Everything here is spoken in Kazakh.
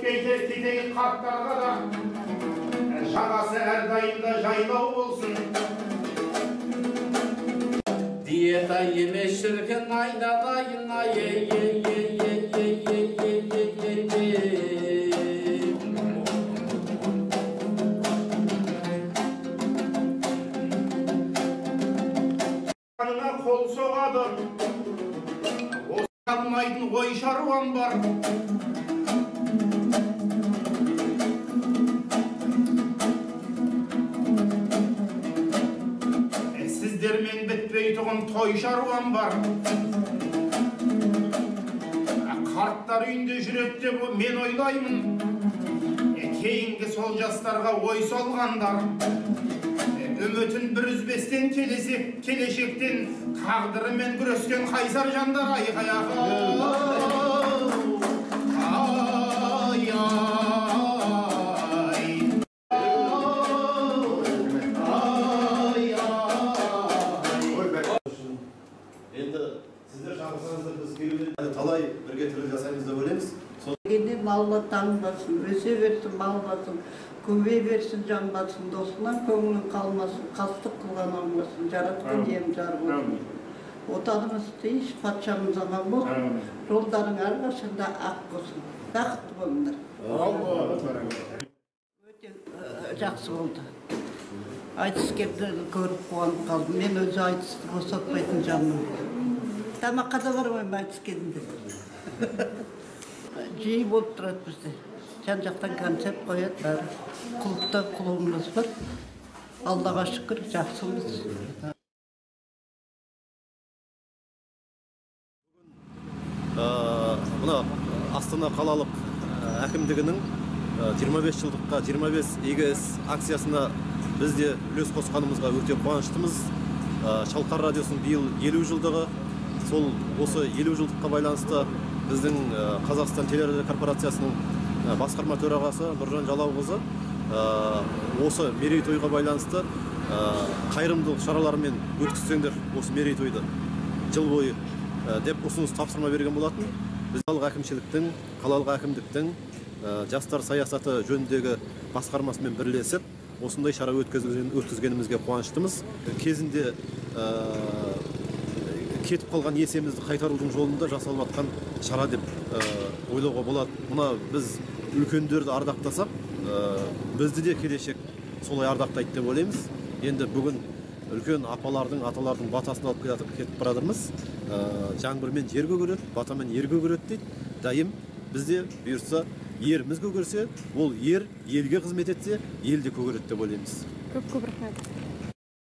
Titeki kartlarga da şagası her dayında jaylağı olsun. Diyeta yemeşirken aynadayın ay ye ye ye ye ye ye ye ye ye. Kanına kol soğadır. O s**maydın koy şarvan var. Sizlerмен bitpey tuğun toy şarvan var. Kartlar üyünde jüretті bu men oylayımın. Keyingi sol jastarga oy solgandar. Ömötün bir üzbesten kelешектен taqdırымен күрескен қайсар жандар айқаяғы. Ay Енді сіздер шақырсаңыздар біз келуде талай бірге тірлік жасаймыз деп ойлаймыз. Енді малла танбасын, өсе берсін, малбасын, көбей берсін, жанбасын, досынан көңілін қалмасын, қастық қылған olmasın, жаратқан ем жар болсын. Отанымыз тиіш, патшамыз аман болсын, жолдарың әрқашанда ақ болсын. Бақытты болыңдар. Өте жақсы болды. Айтыскерді көріп қуанып қалдым. Мен өзі айтысты босатпайтын жанмын. Тамаққа да бармаймын айтыскерінде. Жиі болып тұрады бізде. Жан-жақтан концерт қояды бәрі. Клубта клубымыз бар. Аллаға шүкір, жақсымыз. Мына Астана қалалық әкімдігінің 25 жылдыққа 25 игі іс акциясына біз де үлес қосқанымызға өте қуаныштымыз. Шалқар радиосының биыл 50 жылдығы. Сол осы 50 жылдыққа байланысты біздің Қазақстан телерадио корпорациясының басқарма төрағасы Нұржан Жалауқызы осы мерейтойға байланысты қайырымдылық шараларымен өткізсеңдер осы мерейтойды жыл бойы деп ұсыныс тапсырма берген болатын. Біз қалалық әкімшіліктің, қалалық әкімдіктің жастар саясаты жөніндегі басқармасымен бірлесіп осындай шара өткізгенімізге қуаныштымыз. Кезінде кетіп қалған есемізді қайтарудың жолында жасалып жатқан шара деп ойлауға болады. Мына біз үлкендерді ардақтасақ, бізді де келешек солай ардақтайды деп ойлаймыз. Енді бүгін үлкен апалардың, аталардың батасын алып кетіп барадырмыз. Жаңбырмен жер көгереді, батамен ер көгереді дейді. Дайым бізде бұйырса еріміз көгерсе, ол ер елге қызмет етсе, ел де көгереді деп ойлаймыз. Көп рахмет.